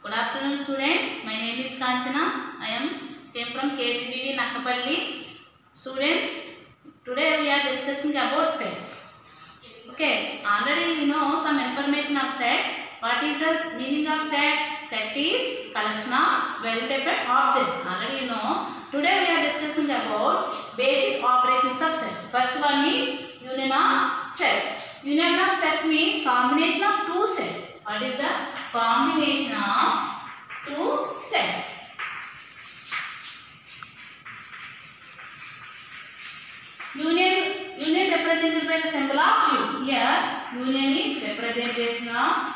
Good afternoon, students. My name is Kanchana. Came from KCBV Nakapalli. Students, today we are discussing about sets. Okay, already you know some information of sets. What is the meaning of set? Set is collection of well-defined objects. Already you know. Today we are discussing about basic operations of sets. First one is union of sets. Union of sets means combination of two sets. What is the combination of two sets? Union represented by the symbol of U. Here, union is representation of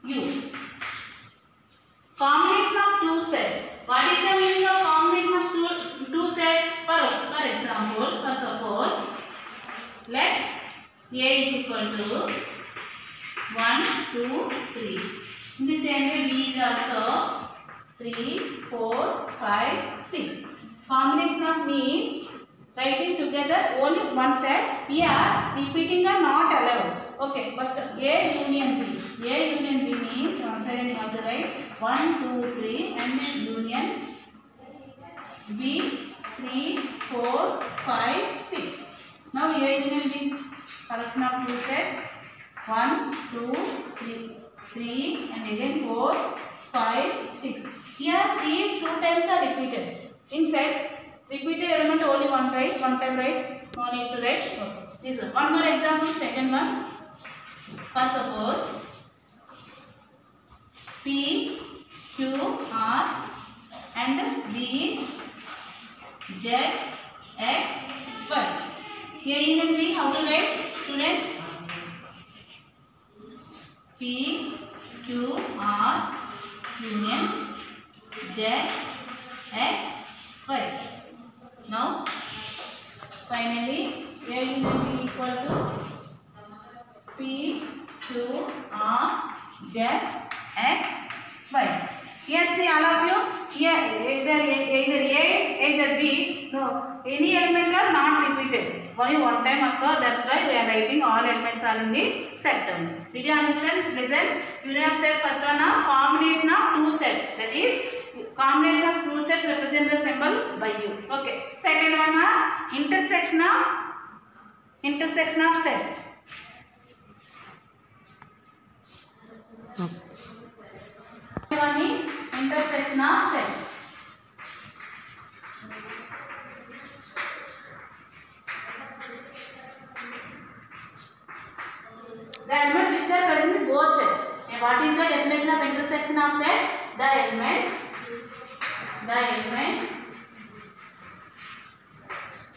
U. Combination of two sets. What is the meaning of combination of two sets? For example, suppose let A is equal to 1, 2, 3. In the same way, B is also 3, 4, 5, 6. Combination of mean writing together only one set. Here repeating are not allowed. Okay, first A union B. A union B means again you have to write 1, 2, 3 and then union B 3, 4, 5, 6. Now A union B collection of two sets. 1, 2, 3 and again 4, 5, 6. Here these two times are repeated. In sets, repeated element only one time write. No need to write. Okay. This one. One more example, second one. First suppose P, Q, R and B is Z, X, Y. Here union B, how to write, students? P, Q, R, union, Z, X, Y. Now, finally, A union B equal to P, Q, R, Z, X, Y. Here see all of you, here either A, either B, no, any element are not repeated. Only one time also, that's why we are writing all elements are in the set only. Did you understand? Listen, union of sets, first one are combination of two sets. That is, combination of two sets represent the symbol by U. Okay. Second one are intersection of sets. One is intersection of sets. The elements which are present in both sets. And what is the definition of intersection of sets? The elements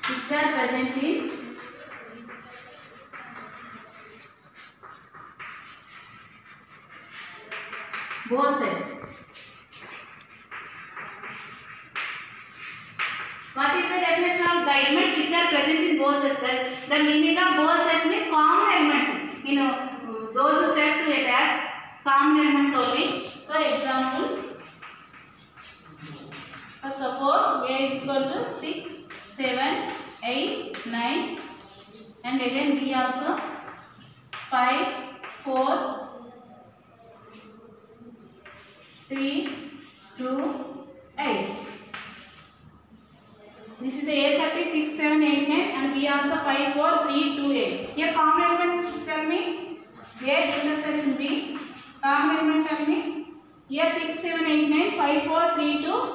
which are present in both sets. What is the definition of the elements which are present in both sets? The meaning of both sets means common elements. You know, those sets we attack common elements only. So example, suppose A is equal to 6, 7, 8, 9 and again B also 5, 4, 3, 2, 8. This is the A set is 6, 7, 8, 9 and B also 5, 4, 3, 2, 8. Here common elements tell me. A intersection B. Common element tell me. Here 6, 7, 8, 9, 5, 4, 3, 2,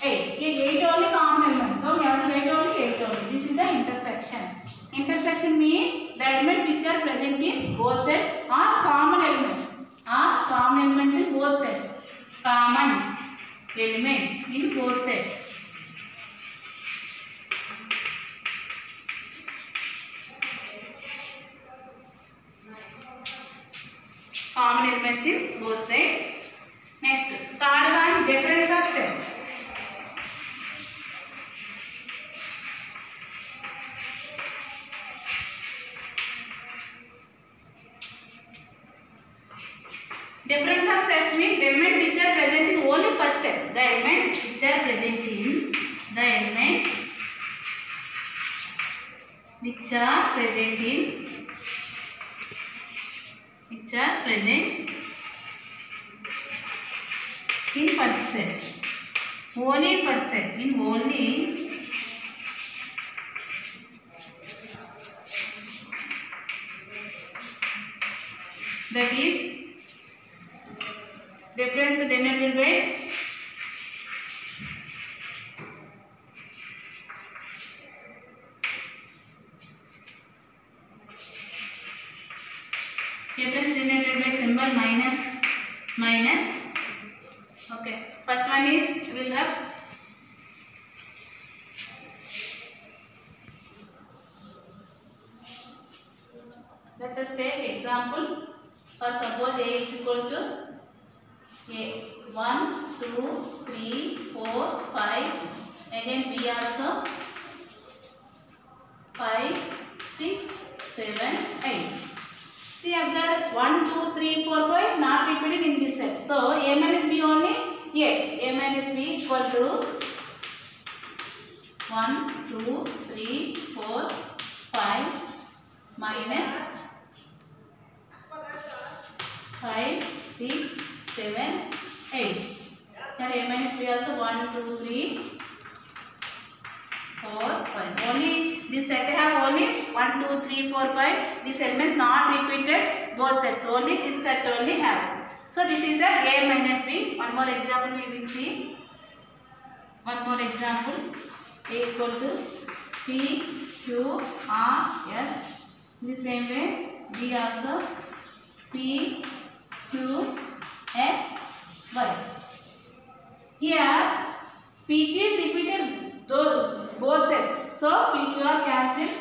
8. Here 8 only common elements. So we have to write only 8 only. This is the intersection. Intersection means the elements which are present in both sets are common elements. Are common elements in both sets. Common elements in both sets. Common elements in both sets. Next, third one, difference of sets. Difference of sets means elements which are present in only first set. The elements which are present in the elements which are present in first set. Only first set. In only that is difference denoted by symbol minus. Okay. First one is we will have let us take example. For suppose A is equal to A 1, 2, 3, 4, 5. Again B also 5, 6, 7, 8. See, observe 1, 2, 3, 4, 5 not repeated in this set. So A minus B only A minus B equal to 1, 2, 3, 4, 5 minus 5, 6, 7, 8. Here A minus B also 1, 2, 3, 4, 5. Only this set have only 1, 2, 3, 4, 5. This elements not repeated both sets. Only this set only have. So this is the A minus B. One more example we will see. One more example. A equal to P, Q, R, S. In the same way B also P, Q, X, Y. Here PQ is repeated both sets. So PQ are cancelled.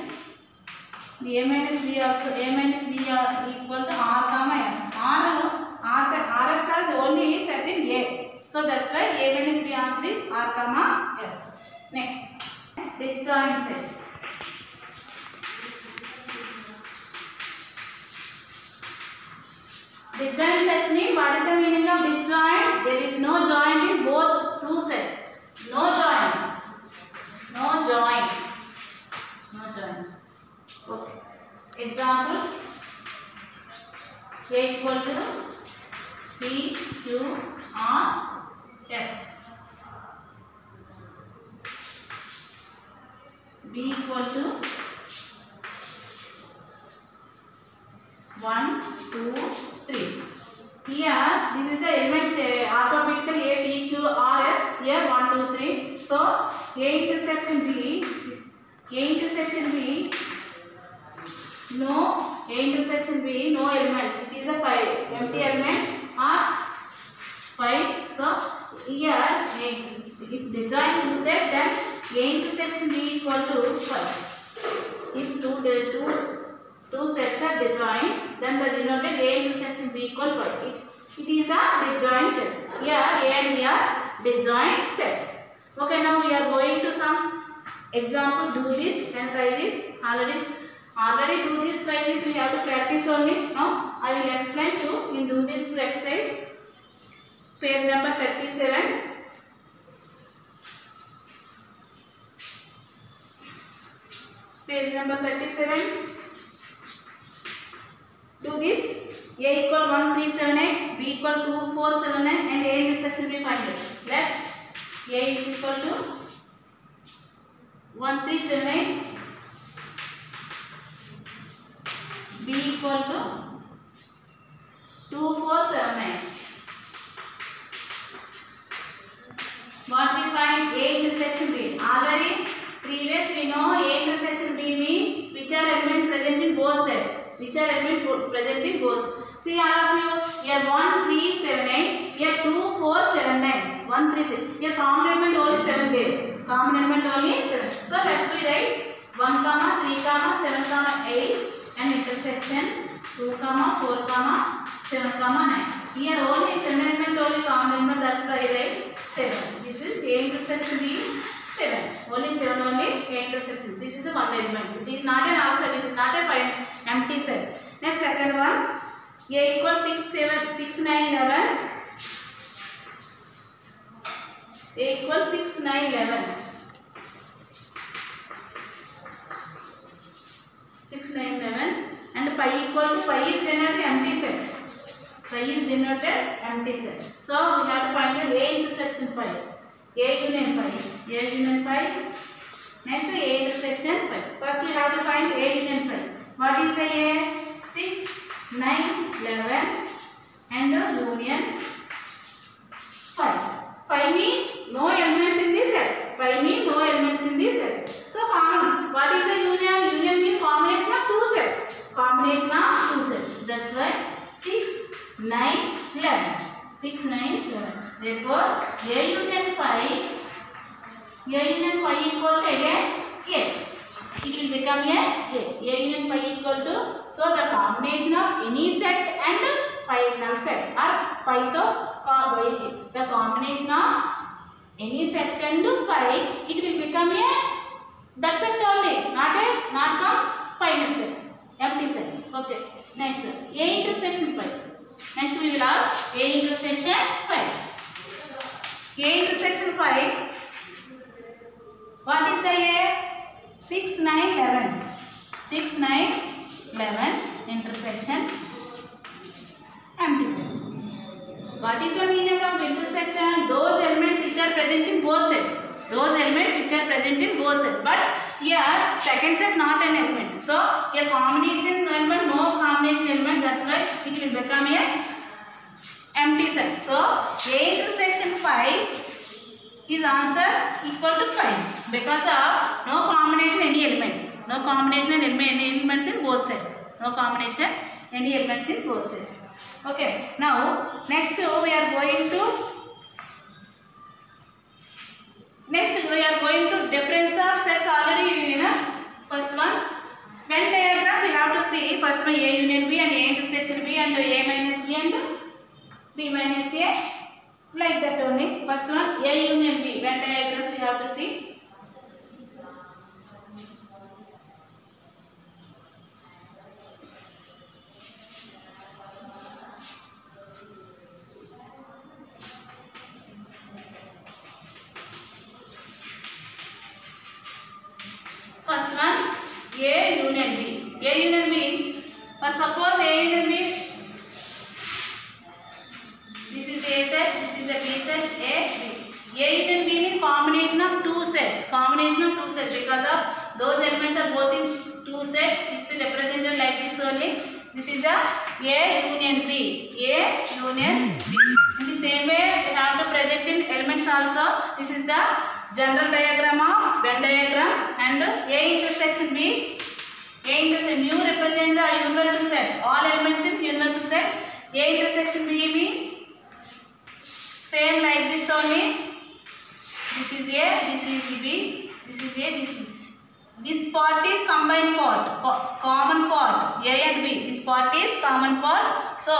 The A minus B also A minus B are equal to R comma S. RS has only set in A. So that's why A minus B answer is R comma S. Next, disjoint sets. Disjoint sets mean what is the meaning of disjoint? There is no joint in both two sets. No joint. Okay. Example. A equal to P, Q, R, S. B equal to 1, 2, 3. Here this is the elements alphabetical A, P, Q, R, S. Here 1, 2, 3. So A intersection B. No element. It is a 5. Empty element are 5. So here if disjoint two set, then A intersection B equal to 5. If two sets are disjoint, then the denoted A intersection B equal 5. It is a disjoint test. Here A and B are disjoint sets. Okay, now we are going to some example. Do this and try this. Already do this, try this. We have to practice only. Now I will explain to you. Do this exercise. Page number 37. Page number 37. Do this. A equal 1378, B equal 2479 and A intersection B find it. Let A is equal to 1378, B equal to 2479. What we find? A intersection B. Already previous we know A intersection B means which are element present in both sets. See all of you, here 1378, here 2479, 136. Here common element only 7 there. So let's we write 1, 3, 7, 8 and intersection 2, 4, 7, 9. Here only 7 element only common element, that's why I write 7. This is A intersection B 7. Only 7 only A intersection. This is a one element. It is not an all set. It is not a empty set. Next second one. A equals 6, 9, 11. A equals 6, 9, 11. pi equal to pi is denoted empty set. Pi is denoted empty set. So we have to find the A intersection pi. A union pi. A union pi. Next A intersection pi. First we have to find A union pi. What is the A? 6, 9, 11 and union 5. Pi means no elements in this set. Pi means no elements in this set. So common. What is the union? Union means combination of two sets. Combination of two sets. That's why 6, 9, 11. 6, 9, 11. Therefore, A union pi equal to again A. It will become A union pi equal to, so the combination of any set and pi null set or pi to the combination of any set and pi, it will become that set only, not final set, empty set. Okay. Next, A intersection pi. Next we will ask A intersection pi. A intersection pi. What is the A? 6, 9, 11. 6, 9, 11 intersection empty set. What is the meaning of intersection? Those elements which are present in both sets. Those elements which are present in both sets. But here second set not an element. So a combination element, no combination element. That's why it will become a empty set. So A intersection pi is answer equal to pi because of no combination any elements. No combination any elements in both sets. No combination any elements in both sets. Okay. Now next we are going to difference of sets already you know. First one, Venn diagrams we have to see. First one A union B and A intersection B and A minus B and B minus A. Like that only. First one A union B. Venn diagrams we have to see. First one A union B. A union B. But suppose A union B. This is the A set, this is the B set, A, B. A union B means combination of two sets. Combination of two sets because of those elements are both in two sets. It's represented like this only. This is the A union B. A union B. In the same way, we have to present in elements also. This is the general diagram of Venn diagram and A intersection B. A intersection U represents the universal set. All elements in universal set. A intersection B means same like this only. This is A, this is B, this is A, this part is combined part, common part, A and B. This part is common part. So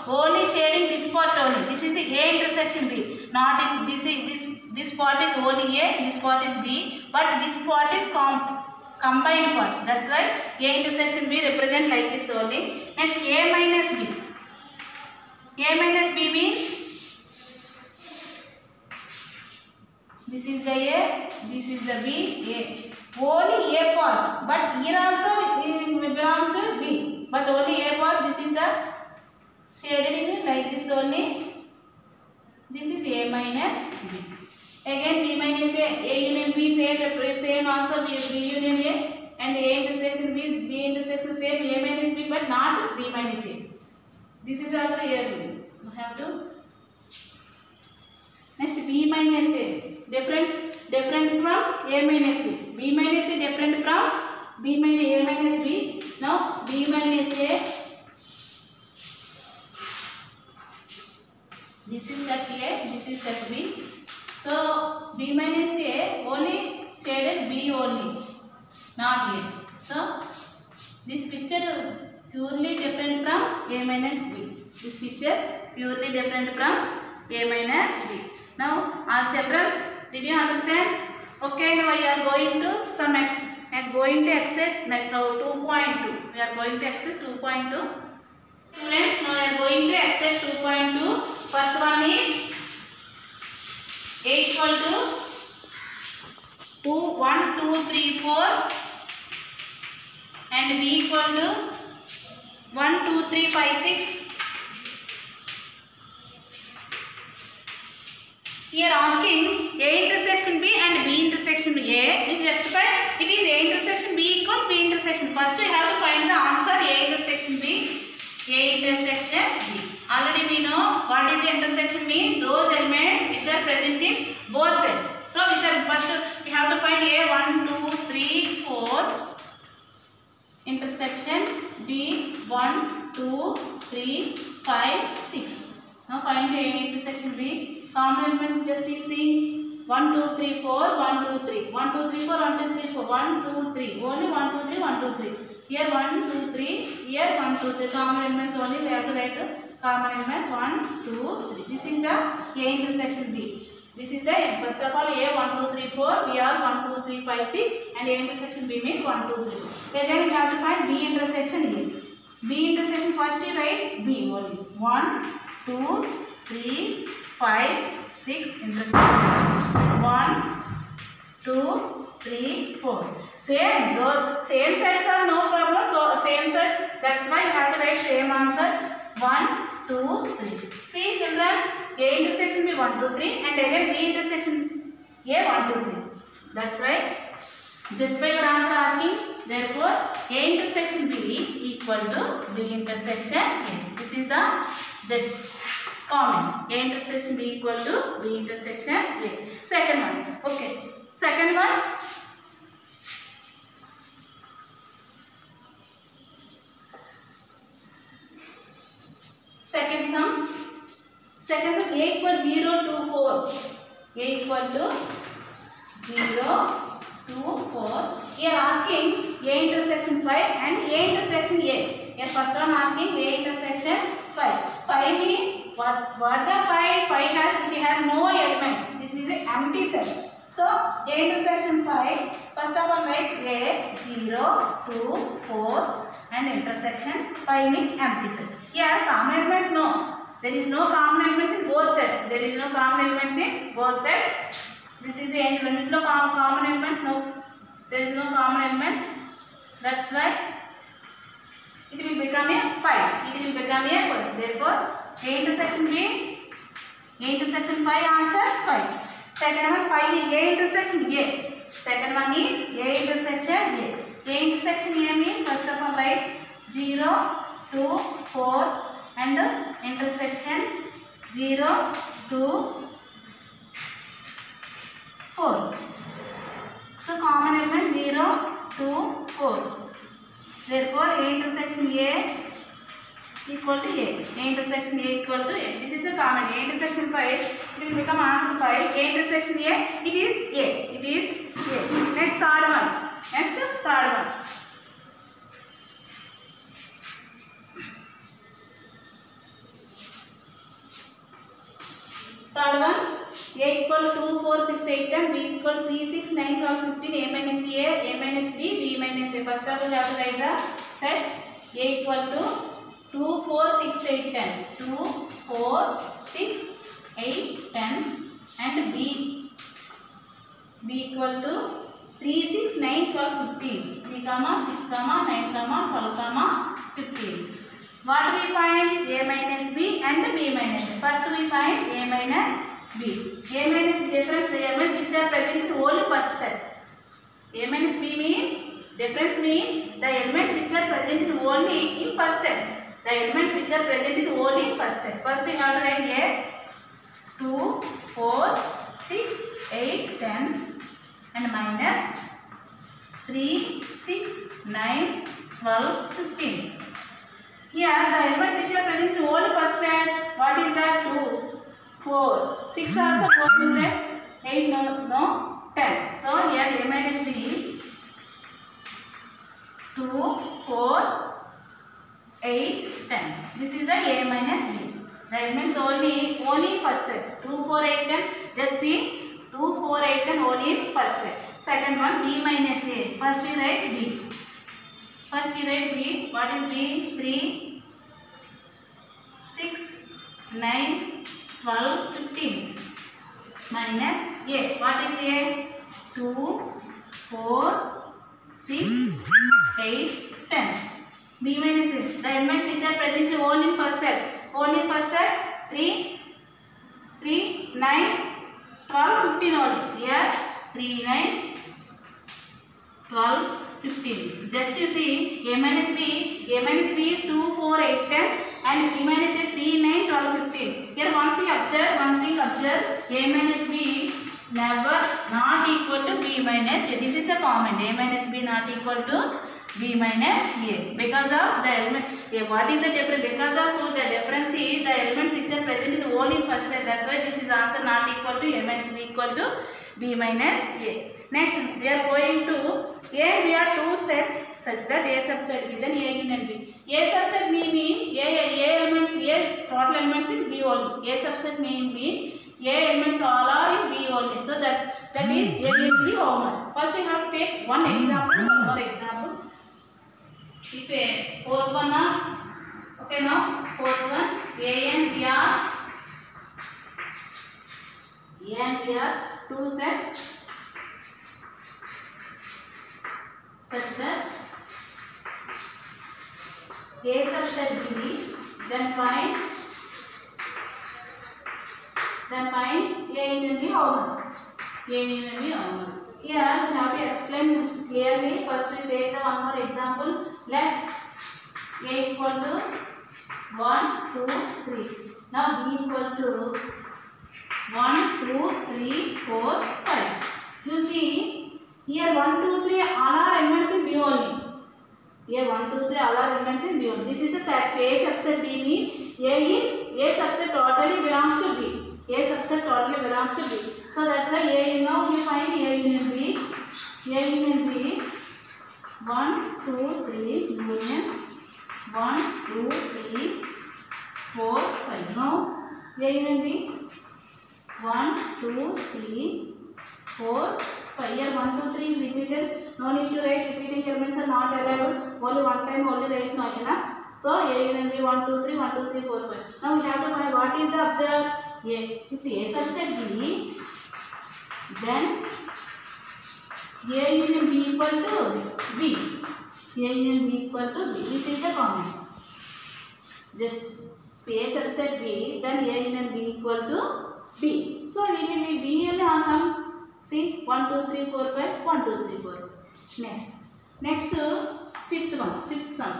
only shading this part only. This is the A intersection B. Not in this part is only A, this part is B, but this part is combined part. That's why A intersection B represent like this only. Next A minus B. A minus B means this is the A, this is the B, A. Only A part, but here also it belongs to B. But only A part, this is the shaded in like this only. This is A minus B. Again B minus A union B same also B union A and A intersection B, B intersection same A minus B but not B minus A. This is also here you have to. Next B minus A. Different from A minus B. B minus A different from B minus A minus B. Now B minus A. This is set A. This is set B. So B minus A only shaded B only, not A. So this picture purely different from A minus B. This picture purely different from A minus B. Now our children. Did you understand? Okay, now we are going to some exercise like 2.2. We are going to exercise 2.2. Students, now we are going to exercise 2.2. First one is A equal to 2, 1, 2, 3, 4 and B equal to 1, 2, 3, 5, 6. Here asking A intersection B and B intersection A. You justify it is A intersection B equal B intersection. First you have to find the answer A intersection B. A intersection B. Already we know what is the intersection mean. Those elements which are present in both sides. So which are first we have to find A 1, 2, 3, 4. Intersection B 1, 2, 3, 5, 6. Now find A intersection B. Common elements just you see 1, 2, 3, 4, 1, 2, 3. 1, 2, 3, 4, 1, 2, 3, 4. 1, 2, 3. Only 1, 2, 3, 1, 2, 3. Here 1, 2, 3. Here 1, 2, 3. Common elements only we have to write common elements 1, 2, 3. This is the A intersection B. This is the first of all A 1, 2, 3, 4. We are 1, 2, 3, 5, 6. And A intersection B means 1, 2, 3. Then we have to find B intersection A. B intersection first we write B only. 1, 2, 3, 5, 6 intersection. 1, 2, 3, 4. Same. Those same sides are no problem. So same sides. That's why you have to write same answer. 1, 2, 3. See children, A intersection B 1, 2, 3 and again B intersection A 1, 2, 3. That's right. Justify your answer asking. Therefore, A intersection B equal to B intersection A. This is the just comment. A intersection B equal to B intersection A. Second one. Okay. Second one. Second sum. Second sum A equal 0 to 4. A equal to 0 to 4. Here asking A intersection 5 and A intersection A. Here first one asking A intersection 5. 5 means what the 5? 5 has, it has no element. This is an empty set. So A intersection 5. First of all write A 0 to 4 and intersection 5 means empty set. Here common elements no. There is no common elements in both sets. There is no common elements in both sets. This is the end. No common elements. No. There is no common elements. That's why it will become a 5. It will become a 5. Therefore, A intersection B, A intersection 5 answer 5. Second one 5 is A intersection A. Second one is A intersection A. A intersection A means first of all write 0 to 4 and intersection 0 to 4. So common element 0 to 4. Therefore, A intersection A equal to A. A intersection A equal to A. This is the common. A intersection 5. It will become answer 5. A intersection A. It is A. It is A. Next third one. Next third one. Third one. A equal to 2, 4, 6, 8, 10. B equal to 3, 6, 9, 12, 15. A minus A minus B, B minus A. First of all, you have to write the set. A equal to 2, 4, 6, 8, 10. 2, 4, 6, 8, 10. And B equal to 3, 6, 9, 12, 15. 3, 6, 9, 12, 15. What we find? A minus B and B minus A. First we find A minus B. A minus B difference the elements which are present in only first set. A minus B mean difference mean the elements which are present in only in first set. The elements which are present in only in first set. First we have to write here 2, 4, 6, 8, 10 and minus 3, 6, 9, 12, 15. Here the elements which are present in only first set. What is that? 2, 4, 6 also both set. 8 no 10. So here A minus B 2, 4, 8, 10. This is the A minus B. The elements only first set. 2, 4, 8, 10. Just see 2, 4, 8, 10 only in first set. Second one B minus A. First we write B. First we write B. What is B? 3, 6, 9, 12, 15. Minus A. What is A? 2, 4, 6, 8, 10. B minus A. The elements which are present only in first set. Only in first set 3, 9, 12, 15 only. Here 3, 9, 12, 15. Just you see A minus B is 2, 4, 8, 10 and B minus A 3, 9, 12, 15. Here once you observe one thing, observe A minus B never not equal to B minus A. This is the comment. A minus B not equal to B minus A. Because of the element. What is the difference? Because of the difference is the elements which are present in only in first set. That's why this is answer not equal to A minus B equal to B minus A. Next we are going to A and B are two sets such that A subset B, then A union B. A subset B means A elements, A total elements in B only. A subset means A elements all are in B only. So that is A union B how much? First we have to take one example. One more example. If a fourth one okay, now fourth one A and B are two sets such that A subset B, then find A union B how much? A union B how much? Here we have to explain clearly. First we take the one more example. Let A equal to 1, 2, 3. Now B equal to 1, 2, 3, 4, 5. You see here 1, 2, 3 all are elements in B only. Here 1, 2, 3 all are elements in B only. This is the set. A subset B means A subset totally belongs to B. A subset totally belongs to B. So that's why now we find A union B. A union B 1, 2, 3 union 1, 2, 3, 4, 5. Now A union B 1, 2, 3, 4, 5. Here 1, 2, 3 is repeated. No need to write. Repeating elements are not allowed. Only one time only write no enough. So A union B 1, 2, 3, 1, 2, 3, 4, 5. Now we have to find what is the observed. If A subset B, then A union B equal to B. A union B equal to B. This is the comment. Just A subset B, then A union B equal to B. So we will be B and how come? See 1, 2, 3, 4, 5. 1, 2, 3, 4, 5. Next fifth sum.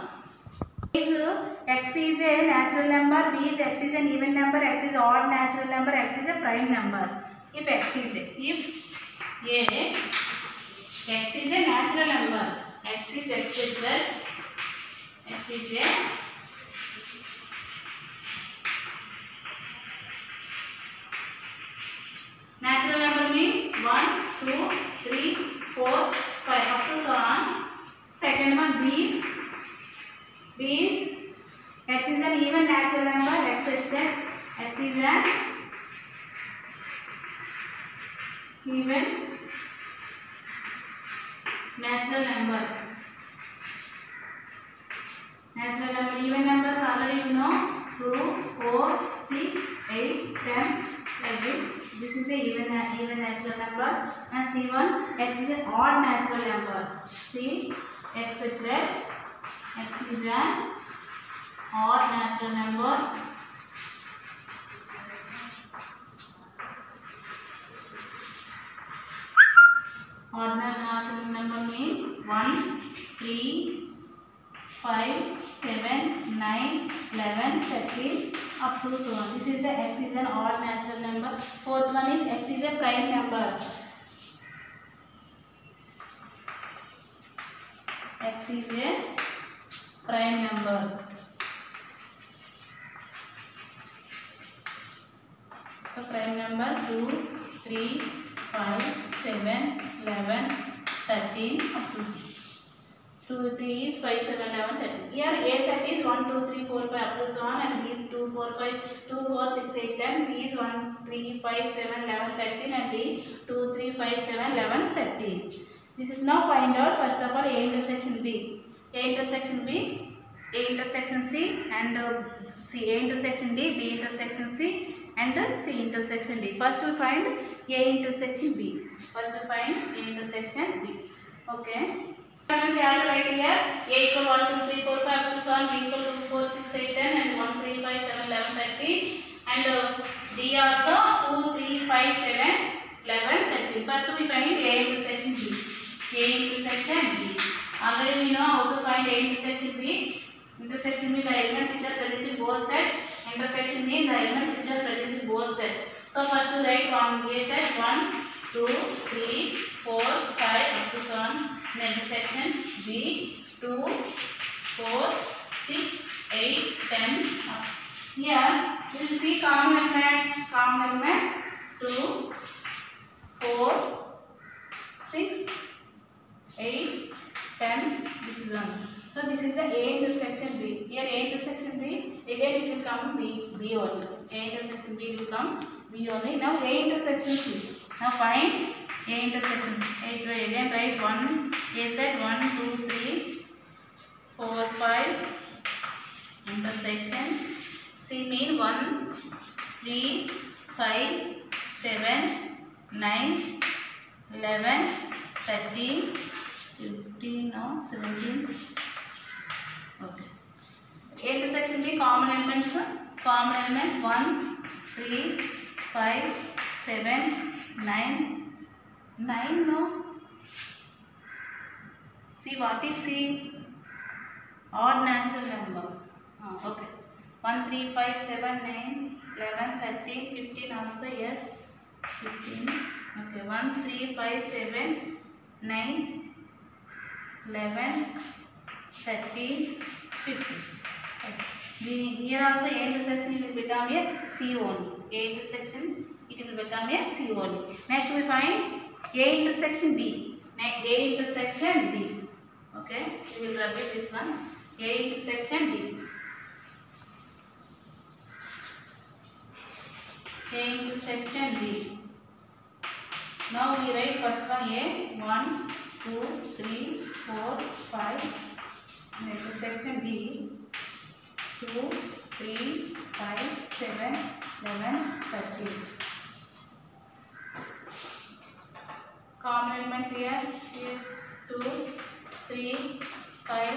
X is a natural number, B is X is an even number, X is odd natural number, X is a prime number. If X is a natural number, X is a natural number means 1, 2, 3, 4, 5 up to so on. Second one B is X is an even natural number, X is an even natural number. Even numbers already you know 2, 4, 6, 8, 10 like this. This is the even natural number. And C1 X is an odd natural number. See X is an odd natural number. Odd natural number means 1, 3, 5, 7, 9, 11, 13 up to so on. This is the X is an odd natural number. Fourth one is X is a prime number. X is a prime number. So prime number 2, 3, 5, 7, 11, 13 up to 2, 3 is 5, 7, 11, 13. Here A set is 1, 2, 3, 4, 5 up to so on, and B is 2, 4, 5, 2, 4, 6, 8, 10. C is 1, 3, 5, 7, 11, 13, and D 2, 3, 5, 7, 11, 13. This is now find out first of all A intersection B, A intersection B, A intersection C, and C, A intersection D, B intersection C, and C intersection D. First we find A intersection B. Okay. You have to write here A equal 1, 2, 3, 4, 5 up to 7, B equal 2, 4, 6, 8, 10 and 1, 3, 5, 7, 11, 13 and D also 2, 3, 5, 7, 11, 13. First we find A intersection B. A intersection B. Already we know how to find A intersection B. Intersection means the elements which are present in both sets. Intersection means the elements which are present in both sets. So first we write on A set 1, 2, 3, 4, 5 up to 7. The intersection B 2, 4, 6, 8, 10. Here we will see common elements. Common elements 2, 4, 6, 8, 10. This is 1. So this is the A intersection B. Here A intersection B, again it will come B only. A intersection B will come B only. Now A intersection C. Now find A intersection C. Again write 1. A set 1, 2, 3, 4, 5. Intersection C mean 1, 3, 5, 7, 9, 11, 13, 15, now 17. Okay. A intersection B common elements 1, 3, 5, 7, 9, 9 no. See what is C? Odd natural number. Okay. 1, 3, 5, 7, 9, 11, 13, 15 also here. 15. Okay. 1, 3, 5, 7, 9, 11, 13, 15. Okay. Here also A intersection will become a C only. A intersection it will become a C only. Next we find A intersection D. A intersection D. Okay. We will repeat this one. A intersection D. A intersection D. Now we write first one A 1, 2, 3, 4, 5. Intersection D 2, 3, 5, 7, 11, 13. Common elements here 2, 3, 5,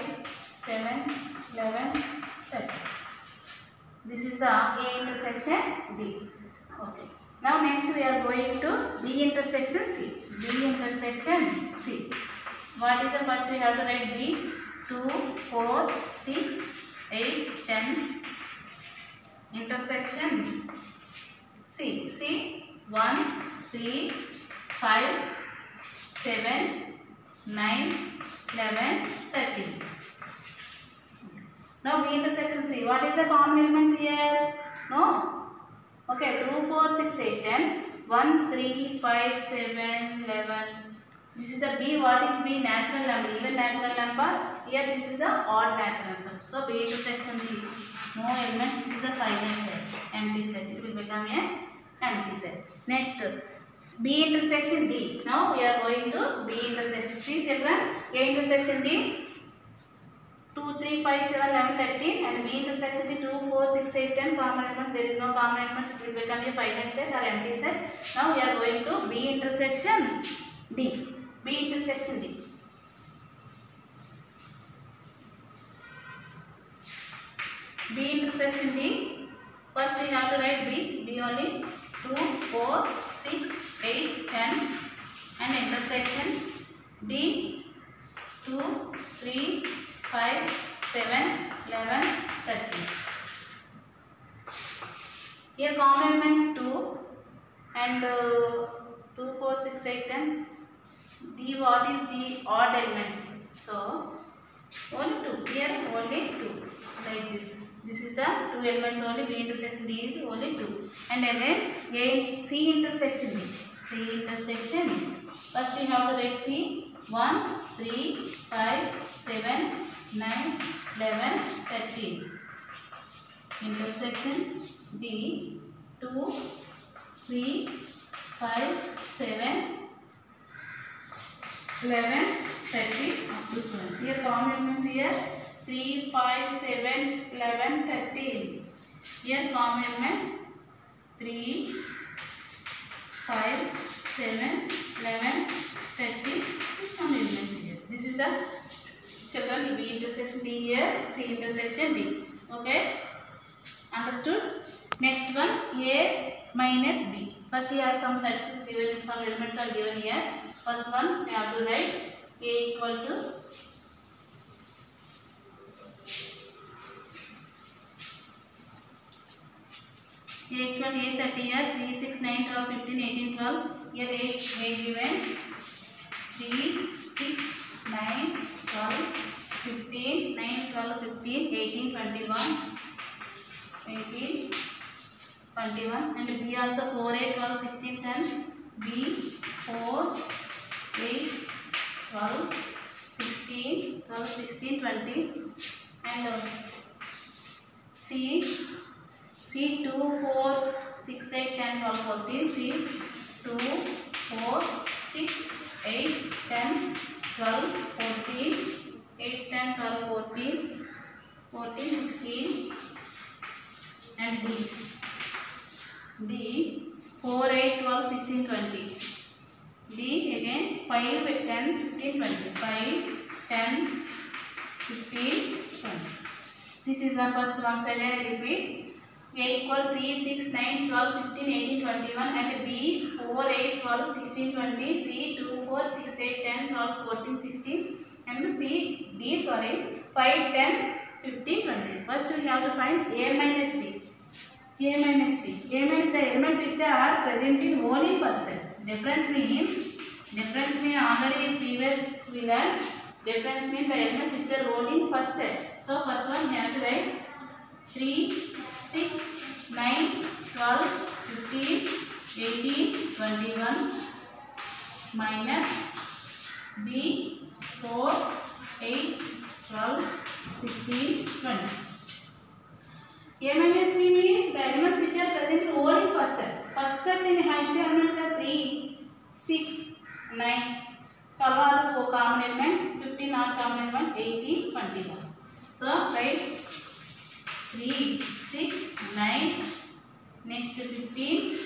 7, 11, 13. This is the A intersection D. Okay. Now next we are going to B intersection C. B intersection C. What is the first we have to write B? 2, 4, 6, 8, 10. Intersection C. C 1, 3, 5, 7, 9, 11, 13. Now B intersection C. What is the common elements here? No? Okay, 2, 4, 6, 8, 10. 1, 3, 5, 7, 11. This is the B. What is B? Natural number. Even natural number. Here this is the odd natural number. So B intersection D. No element. This is the final set. Empty set. It will become a empty set. Next B intersection D. Now we are going to B intersection. See children. A intersection D. 2, 3, 5, 7, 11, 13 and B intersection D 2, 4, 6, 8, 10 common elements. There is no common elements. It will become a finite set or empty set. Now we are going to B intersection D. B intersection D. B intersection D. First we have to write B. B only. 2, 4, 6, 8, 10 and intersection D 2, 3, 5, 7, 11, 13. Here common elements 2 and 2, 4, 6, 8, 10. D what is the odd elements? So only 2. Here only 2. Like this. This is the 2 elements only. B intersection D is only 2. And again A C intersection D. C intersection D. First we have to write C 1, 3, 5, 7, 9, 11, 13. Intersection D 2, 3, 5, 7, 11, 13 up to 7. Here common elements here 3, 5, 7, 11, 13. Here common elements 3, 5, 7, 11, 13. Some elements here. This is the children, B intersection D here, C intersection D. Okay, understood? Next one, A minus B. First we have some sets given, some elements are given here. First one we have to write A equal to A set here 3, 6, 9, 12, 15, 18, 12. Here A given 3, 6, 9, 12, 15, 9, 12, 15, 18, 21, 18, 21, and B also 4, 8, 12, 16, 10. B 4, 8, 12, 16, 12, 16, 20, and C 2, 4, 6, 8, 10, 12, 14. C 2, 4, 6, 8, 10, 12, 14, 8, 10, 12, 14, 14, 16, and D 4, 8, 12, 16, 20. D again 5, 10, 15, 20. 5, 10, 15, 20. This is the first one. Again I repeat. A equal 3, 6, 9, 12, 15, 18, 21, and B 4, 8, 12, 16, 20, C 2, 4, 6, 8, 10, 12, 14, 16, and D 5, 10, 15, 20. First we have to find A minus B. A minus B. A means the elements which are present in only first set. Difference mean already previous we learned. Difference mean the elements which are only in first set. So first one we have to write 3, 6, 9, 12, 15, 18, 21 minus B 4, 8, 12, 16, 20. A minus B means the elements which are present only in first set. First set in which elements are 3, 6, 9, 12 are common element, 15 are common element, 18, 21. So write 3, 6, 9, next 15,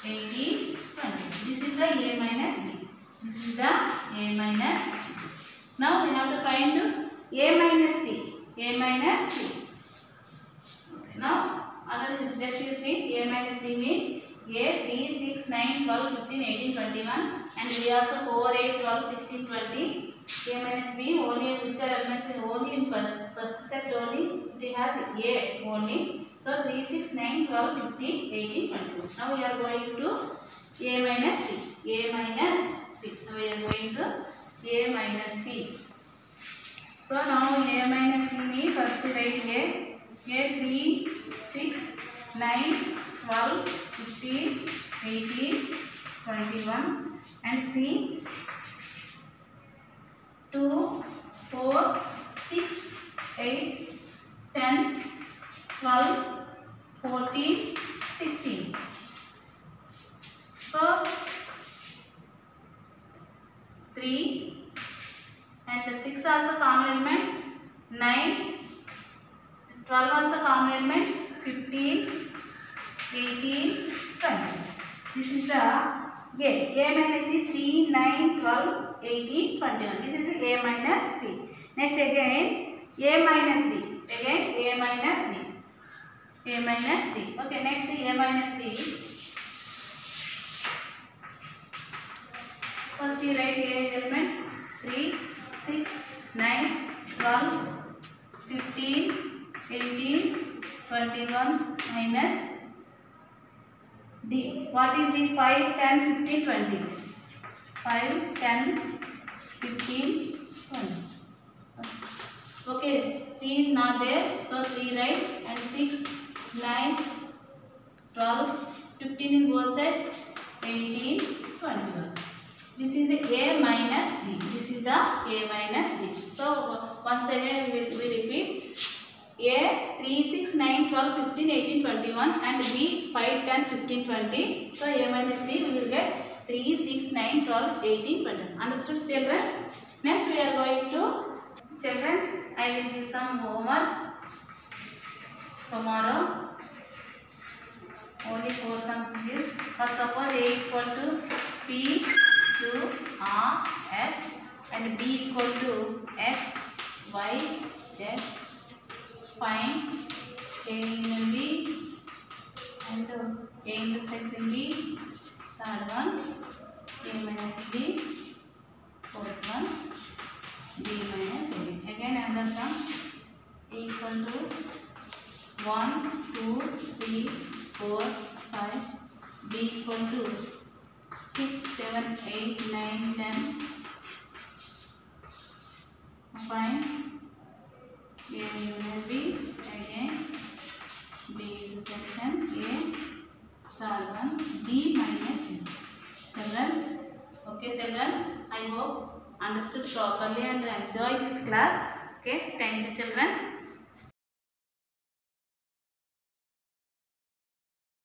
18, 20. This is the A minus B. This is the A minus B. Now we have to find A minus C. A minus C. Okay. Now already just you see A minus B means A 3, 6, 9, 12, 15, 18, 21, and B also 4, 8, 12, 16, 20. A minus B only which are elements in only in first set only. It has A only. So 3, 6, 9, 12, 15, 18, 21. Now we are going to A minus C. A minus C. Now we are going to A minus C. So now A minus C means first to write A 3, 6, 9, 12, 15, 18, 21, and C 2, 4, 6, 8, 10, 12, 14, 16. So 3 and 6 also common elements, 9, 12 also common elements, 15, 18, 20. This is the A minus C 3, 9, 12, 18, 21. This is the A minus C. Next again A minus D. Again A minus D. A minus D. Okay, next A minus D. First you write A element 3, 6, 9, 12, 15, 18, 21 minus D. What is D? 5, 10, 15, 20. 5, 10, 15, 20. Okay, 3 is not there. So 3 write, and 6, 9, 12, 15 in both sides, 18, 21. This is the A minus D. This is the A minus D. So once again we repeat. A 3, 6, 9, 12, 15, 18, 21, and B 5, 10, 15, 20. So A minus D we will get 3, 6, 9, 12, 18, 21. Understood, children? Next we are going to, children, I will give some homework tomorrow. Only 4 sums is. Suppose A equal to P, Q, R, S, and B equal to X, Y, Z. Find A union B and A intersection B. Third one A minus B. Fourth one B minus A. Again another sum. A equal to 1, 2, 3, 4, 5. B equal to 6, 7, 8, 9, 10. Find A union B. Again B intersection A. Third one B minus A. Children, okay children, I hope understood properly and enjoy this class. Okay, thank you children.